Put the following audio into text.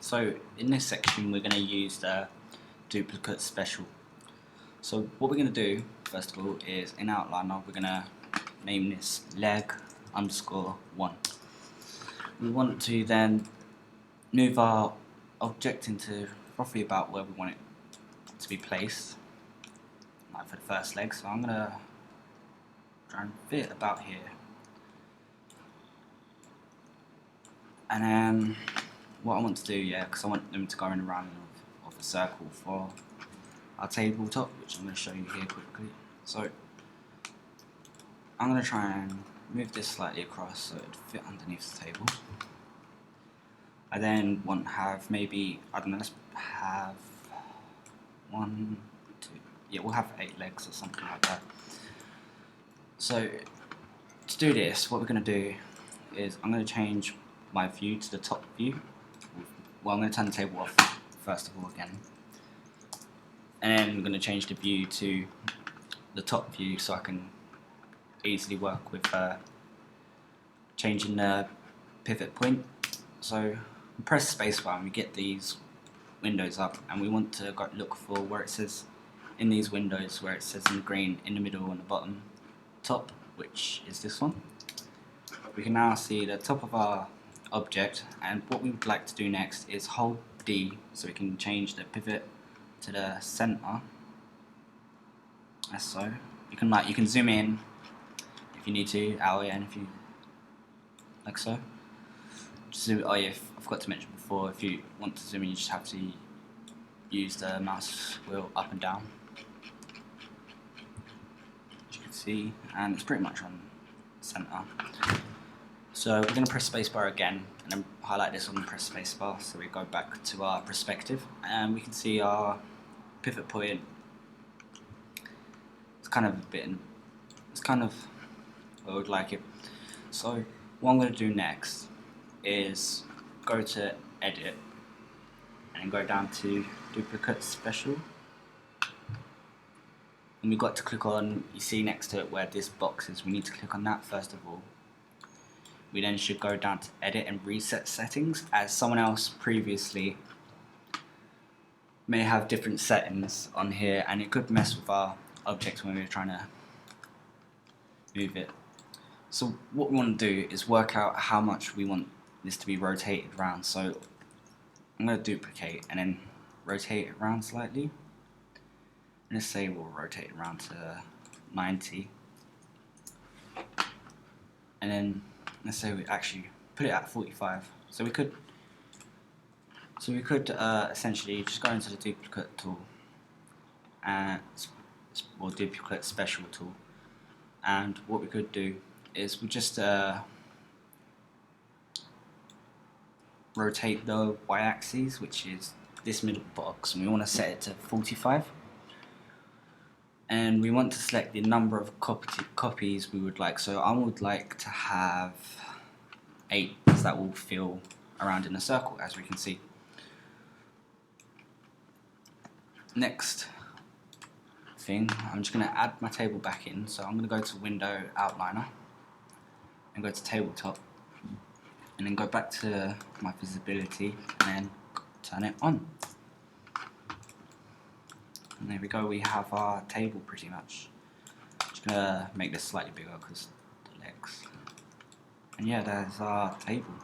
So in this section we're going to use the duplicate special. So what we're going to do first of all is in Outliner we're going to name this leg_1. We want to then move our object into roughly about where we want it to be placed, like for the first leg. So I'm going to try and fit about here. And then what I want to do, because I want them to go in around of a circle for our tabletop, which I'm going to show you here quickly. So I'm going to try and move this slightly across so it fit underneath the table. I then want to have maybe, I don't know, let's have 1, 2, yeah, we'll have 8 legs or something like that. So to do this, what we're going to do is I'm going to change my view to the top view. Well, I'm going to turn the table off first of all again, and then I'm going to change the view to the top view so I can easily work with changing the pivot point. So we press spacebar and we get these windows up, and we want to look for where it says in these windows where it says in green in the middle and the bottom top, which is this one. We can now see the top of our object, and what we would like to do next is hold D so we can change the pivot to the center, as so. You can zoom in if you need to, out and if you like so. Zoom, oh yeah, I forgot to mention before, if you want to zoom in you just have to use the mouse wheel up and down, as you can see, and it's pretty much on center. So we're going to press spacebar again and then highlight this one and press spacebar so we go back to our perspective, and we can see our pivot point. It's kind of where I would like it. So what I'm going to do next is go to edit and go down to duplicate special, and we've got to click on, you see next to it where this box is, we need to click on that first of all. We then should go down to edit and reset settings, as someone else previously may have different settings on here and it could mess with our object when we're trying to move it. So what we want to do is work out how much we want this to be rotated around. So I'm going to duplicate and then rotate it around slightly. And let's say we'll rotate it around to 90. And then let's say we actually put it at 45. So we could essentially just go into the duplicate tool or duplicate special tool, and what we could do is we just rotate the y-axis, which is this middle box, and we want to set it to 45. And we want to select the number of copies we would like. So I would like to have 8, so that will fill around in a circle, as we can see. Next thing, I'm just going to add my table back in. So I'm going to go to Window, Outliner, and go to Tabletop, and then go back to my visibility, and then turn it on. And there we go, we have our table pretty much. Just gonna make this slightly bigger because the legs. And yeah, there's our table.